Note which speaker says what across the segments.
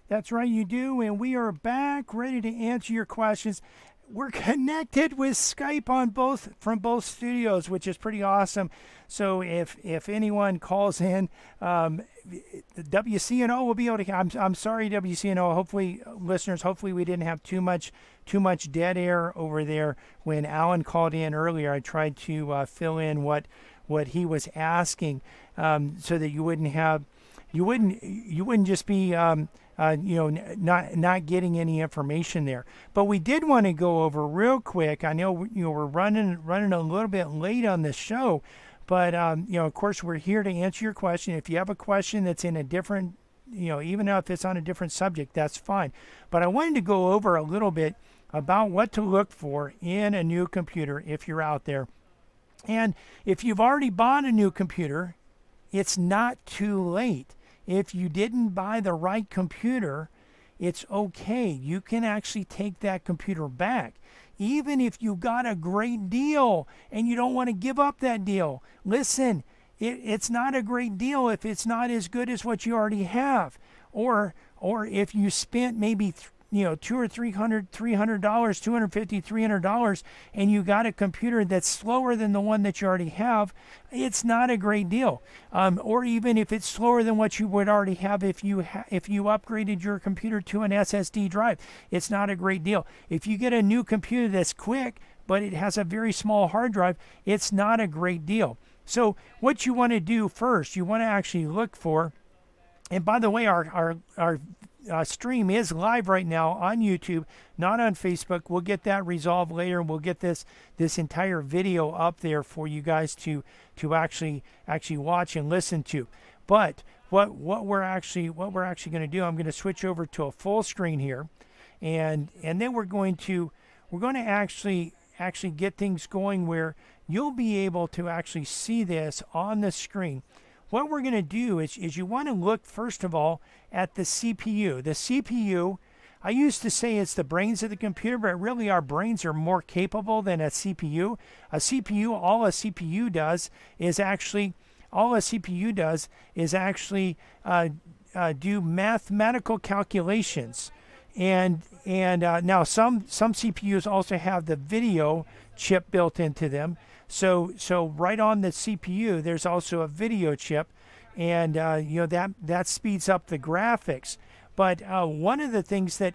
Speaker 1: That's right, you do. And we are back ready to answer your questions. We're connected with Skype on both from both studios, which is pretty awesome. So if anyone calls in, the WCNO will be able to. I'm sorry, WCNO. Hopefully, listeners. Hopefully, we didn't have too much dead air over there when Alan called in earlier. I tried to fill in what he was asking, so that you wouldn't just be not getting any information there. But we did want to go over real quick. I know we're running a little bit late on the show, but of course we're here to answer your question. If you have a question that's in a different, even if it's on a different subject, that's fine. But I wanted to go over a little bit about what to look for in a new computer if you're out there. And if you've already bought a new computer, it's not too late. If you didn't buy the right computer, it's okay. You can actually take that computer back. Even if you got a great deal and you don't want to give up that deal. Listen, it's not a great deal if it's not as good as what you already have. Or if you spent maybe $200 or $300, $250, $300, and you got a computer that's slower than the one that you already have, it's not a great deal. Or even if it's slower than what you would already have if you upgraded your computer to an SSD drive, it's not a great deal. If you get a new computer that's quick, but it has a very small hard drive, it's not a great deal. So what you want to do first, you want to actually look for, and by the way, our stream is live right now on YouTube, not on Facebook. We'll get that resolved later, and we'll get this entire video up there for you guys to actually watch and listen to. But what we're actually going to do, I'm going to switch over to a full screen here, and then we're going to actually get things going where you'll be able to actually see this on the screen. What we're going to do is you want to look, first of all, at the CPU. The CPU, I used to say it's the brains of the computer, but really our brains are more capable than a CPU. All a CPU does is actually do mathematical calculations. And now some CPUs also have the video chip built into them. So right on the CPU, there's also a video chip, and that speeds up the graphics. But one of the things that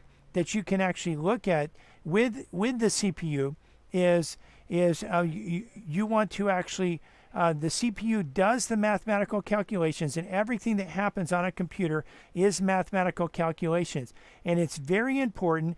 Speaker 1: you can actually look at with the CPU is you want to actually the CPU does the mathematical calculations, and everything that happens on a computer is mathematical calculations. And it's very important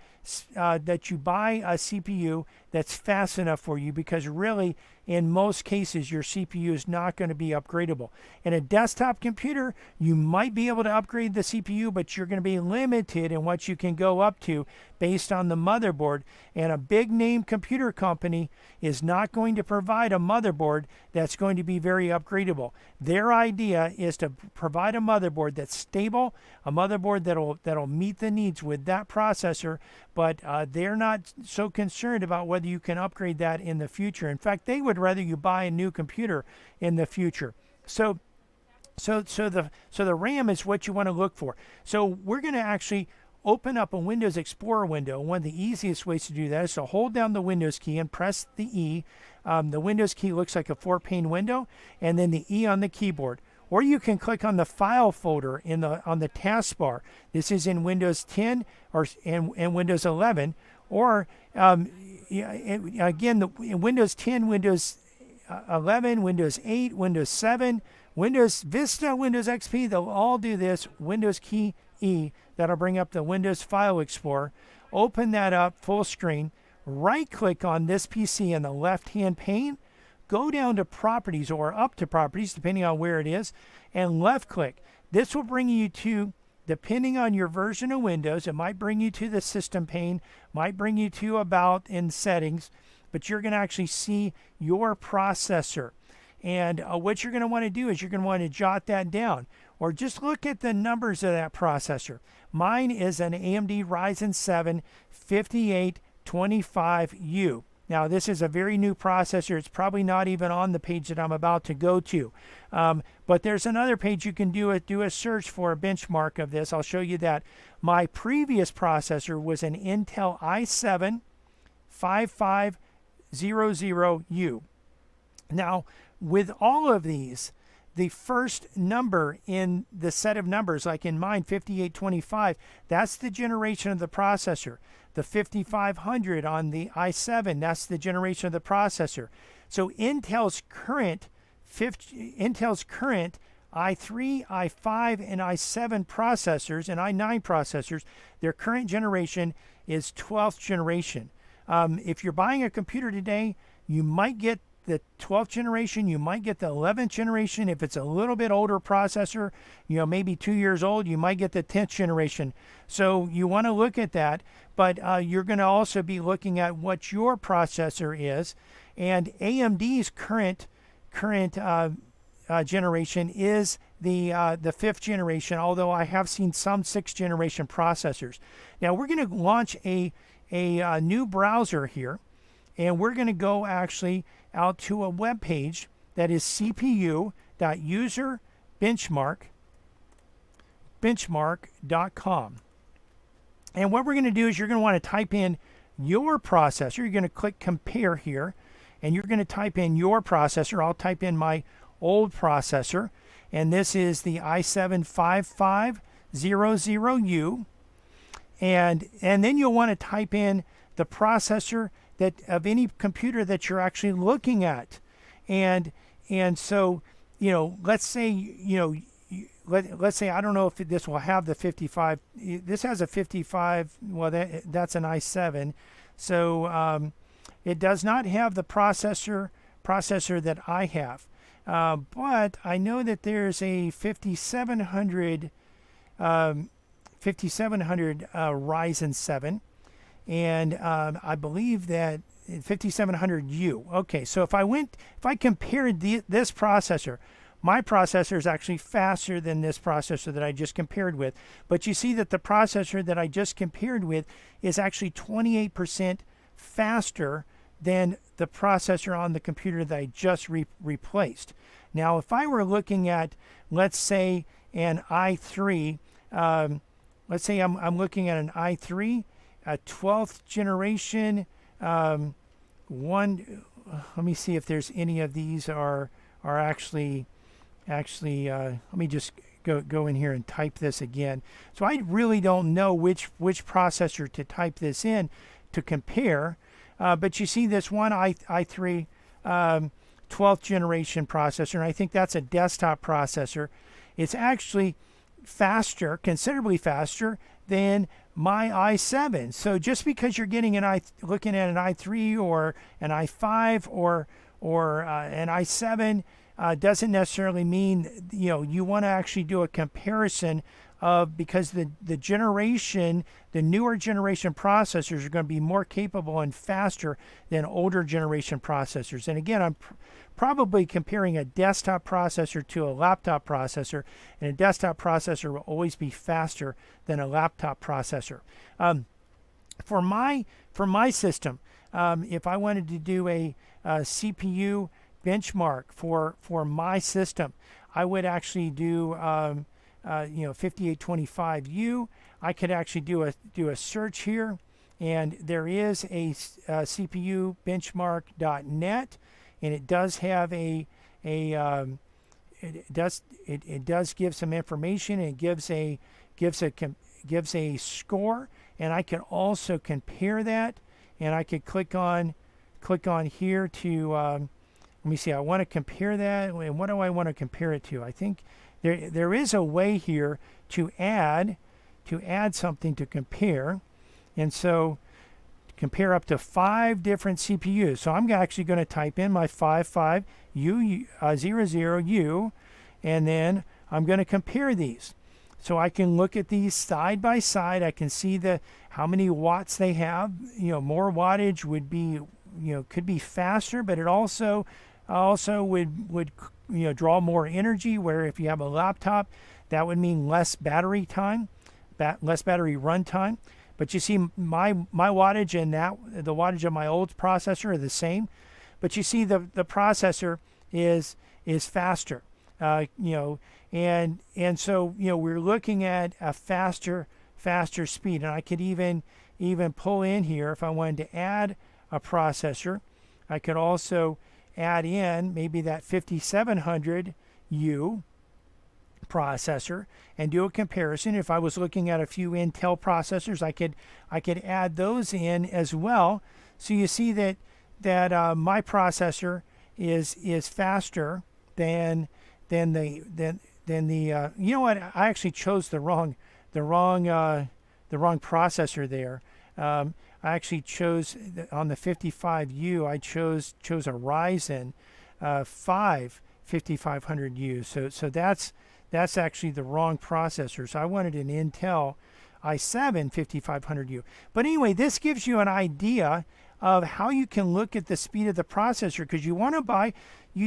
Speaker 1: that you buy a CPU that's fast enough for you, because really, in most cases, your CPU is not going to be upgradable. In a desktop computer, you might be able to upgrade the CPU, but you're going to be limited in what you can go up to based on the motherboard. And a big name computer company is not going to provide a motherboard that's going to be very upgradable. Their idea is to provide a motherboard that's stable, a motherboard that'll meet the needs with that processor, but they're not so concerned about whether you can upgrade that in the future. In fact, they would rather you buy a new computer in the future. So the RAM is what you want to look for. So we're going to actually open up a Windows Explorer window. One of the easiest ways to do that is to hold down the Windows key and press the E. The Windows key looks like a 4-pane window, and then the E on the keyboard. Or you can click on the File folder on the taskbar. This is in Windows 10 and Windows 11. Or again, Windows 10, Windows 11, Windows 8, Windows 7, Windows Vista, Windows XP, they'll all do this. Windows key E, that'll bring up the Windows File Explorer. Open that up full screen. Right click on this PC in the left hand pane. Go down to Properties, or up to Properties, depending on where it is, and left click. This will bring you to, depending on your version of Windows, it might bring you to the System pane, might bring you to About in Settings, but you're going to actually see your processor. And what you're going to want to do is you're going to want to jot that down, or just look at the numbers of that processor. Mine is an AMD Ryzen 7 5825U. Now, this is a very new processor. It's probably not even on the page that I'm about to go to. But there's another page you can do a search for a benchmark of this. I'll show you that. My previous processor was an Intel i7 5500U. Now, with all of these, the first number in the set of numbers, like in mine, 5825, that's the generation of the processor. The 5500 on the i7, that's the generation of the processor. So Intel's current i3, i5, and i7 processors, and i9 processors, their current generation is 12th generation. If you're buying a computer today, you might get the 12th generation, you might get the 11th generation. If it's a little bit older processor, maybe 2 years old, you might get the 10th generation. So you want to look at that, but you're going to also be looking at what your processor is. And AMD's current generation is the 5th generation, although I have seen some 6th generation processors. Now we're going to launch a new browser here, and we're going to go actually out to a web page that is cpu.userbenchmark.com. And what we're going to do is you're going to want to type in your processor. You're going to click compare here, and you're going to type in your processor. I'll type in my old processor, and this is the i7 5500U. And then you'll want to type in the processor that of any computer that you're actually looking at. And so, let's say, let's say, I don't know if this will have the 55. This has a 55. Well, that's an i7. So it does not have the processor that I have. But I know that there's a 5700 Ryzen 7, and I believe that 5700U. Okay, so if I compared this processor, my processor is actually faster than this processor that I just compared with. But you see that the processor that I just compared with is actually 28% faster than the processor on the computer that I just replaced. Now, if I were looking at, let's say, an i3, let's say I'm looking at an i3, a 12th generation, let me see if there's any of these are actually, let me just go in here and type this again. So I really don't know which processor to type this in to compare, but you see this one i3 12th generation processor, and I think that's a desktop processor. It's actually faster, considerably faster than my i7. So just because you're getting looking at an i3 or an i5 or an i7 doesn't necessarily mean you want to actually do a comparison of, because the newer generation processors are going to be more capable and faster than older generation processors. And again, I'm probably comparing a desktop processor to a laptop processor, and a desktop processor will always be faster than a laptop processor. For my system, if I wanted to do a CPU benchmark for my system, I would actually do 5825U. I could actually do a search here, and there is a CPU benchmark.net, and it does have it does give some information, and it gives a score, and I can also compare that, and I could click on here to let me see, I want to compare that, and what do I want to compare it to? I think there is a way here to add something to compare, and so compare up to 5 different CPUs. So I'm actually going to type in my 5500U, and then I'm going to compare these. So I can look at these side by side. I can see how many watts they have. More wattage would be, could be faster, but it also would draw more energy, where if you have a laptop, that would mean less battery time, less battery run time. But you see, my wattage and the wattage of my old processor are the same. But you see, the processor is faster, and so we're looking at a faster speed. And I could even pull in here if I wanted to add a processor. I could also add in maybe that 5700U processor and do a comparison. If I was looking at a few Intel processors, I could add those in as well. So you see that my processor is faster than the you know what, I actually chose the wrong processor there. I actually chose on the 55U. I chose a Ryzen 5 5500U. So that's actually the wrong processor. So I wanted an Intel i7 5500U. But anyway, this gives you an idea of how you can look at the speed of the processor, because you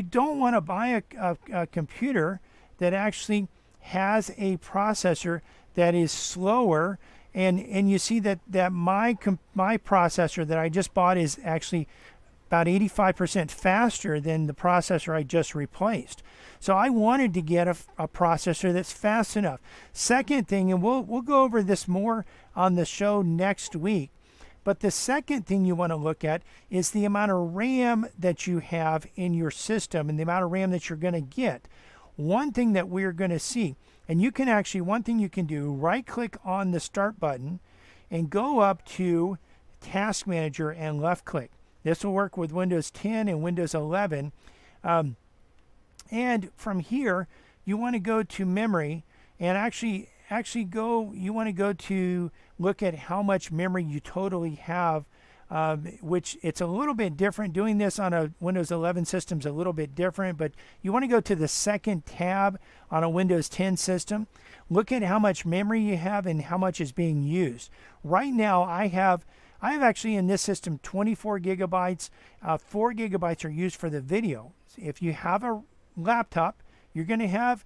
Speaker 1: don't want to buy a computer that actually has a processor that is slower. And you see that my processor that I just bought is actually about 85% faster than the processor I just replaced. So I wanted to get a processor that's fast enough. Second thing, and we'll go over this more on the show next week, but the second thing you want to look at is the amount of RAM that you have in your system and the amount of RAM that you're going to get. One thing that we're going to see, and one thing you can do, right click on the start button and go up to Task Manager and left click. This will work with Windows 10 and Windows 11. And from here, you want to go to memory and you want to go to look at how much memory you totally have, which it's a little bit different. Doing this on a Windows 11 system is a little bit different, but you want to go to the second tab on a Windows 10 system. Look at how much memory you have and how much is being used. Right now, I have actually in this system 24 gigabytes. 4 gigabytes are used for the video. If you have a laptop, you're going to have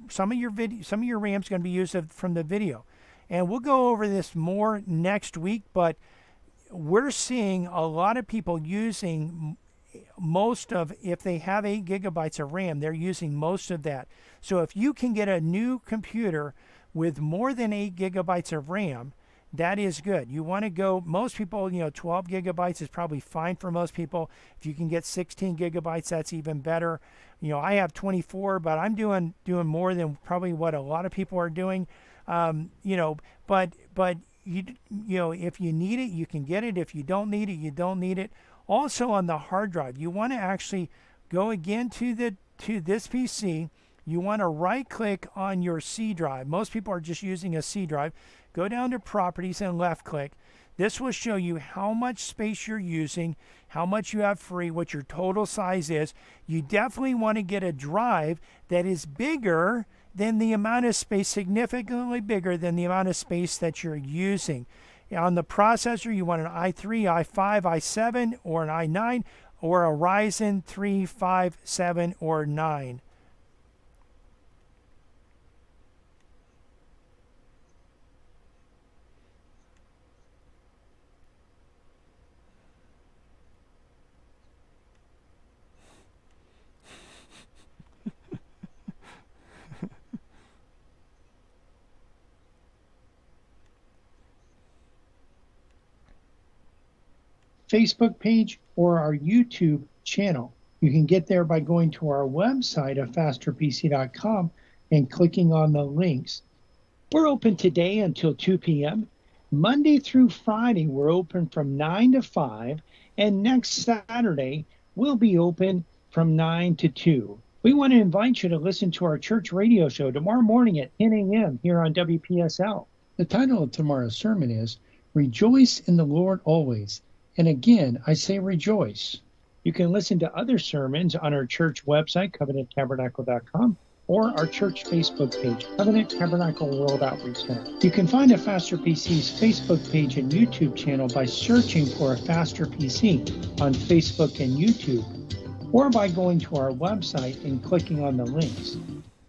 Speaker 1: some of your RAM is going to be used from the video. And we'll go over this more next week, but we're seeing a lot of people using if they have 8 gigabytes of RAM, they're using most of that. So if you can get a new computer with more than 8 gigabytes of RAM, that is good. You want to go, most people, 12 gigabytes is probably fine for most people. If you can get 16 gigabytes, that's even better. I have 24, but I'm doing more than probably what a lot of people are doing. But if you need it, you can get it. If you don't need it, you don't need it. Also on the hard drive, you want to actually go again to this PC. You want to right click on your C drive. Most people are just using a C drive. Go down to Properties and left click. This will show you how much space you're using, how much you have free, what your total size is. You definitely want to get a drive that is bigger than the amount of space, significantly bigger than the amount of space that you're using. On the processor, you want an i3, i5, i7, or an i9, or a Ryzen 3, 5, 7, or 9.
Speaker 2: Facebook page or our YouTube channel. You can get there by going to our website at fasterpc.com and clicking on the links. We're open today until 2 p.m. Monday through Friday, we're open from 9 to 5, and next Saturday, we'll be open from 9 to 2. We want to invite you to listen to our church radio show tomorrow morning at 10 a.m. here on WPSL. The title of tomorrow's sermon is Rejoice in the Lord Always. And again, I say rejoice. You can listen to other sermons on our church website, covenanttabernacle.com, or our church Facebook page, Covenant Tabernacle World Outreach Center. You can find a Faster PC's Facebook page and YouTube channel by searching for a Faster PC on Facebook and YouTube, or by going to our website and clicking on the links.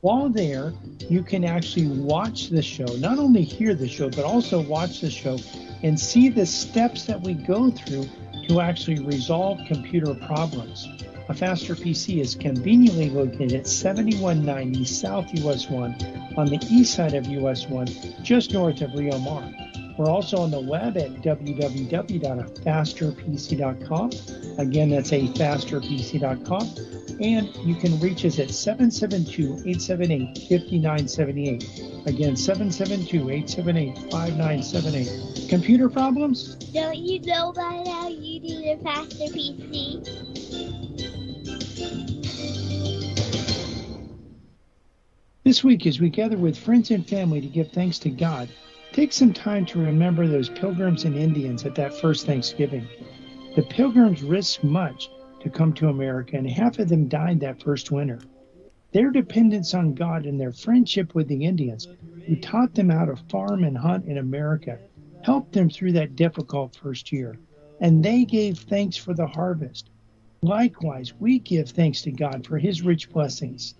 Speaker 2: While there, you can actually watch the show, not only hear the show, but also watch the show and see the steps that we go through to actually resolve computer problems. A Faster PC is conveniently located at 7190 South US 1 on the east side of US 1, just north of Rio Mar. We're also on the web at www.afasterpc.com. Again, that's afasterpc.com. And you can reach us at 772-878-5978. Again, 772-878-5978. Computer problems?
Speaker 3: Don't you know by now you need a faster PC?
Speaker 2: This week, as we gather with friends and family to give thanks to God, take some time to remember those pilgrims and Indians at that first Thanksgiving. The pilgrims risked much to come to America, and half of them died that first winter. Their dependence on God and their friendship with the Indians, who taught them how to farm and hunt in America, helped them through that difficult first year. And they gave thanks for the harvest. Likewise, we give thanks to God for his rich blessings.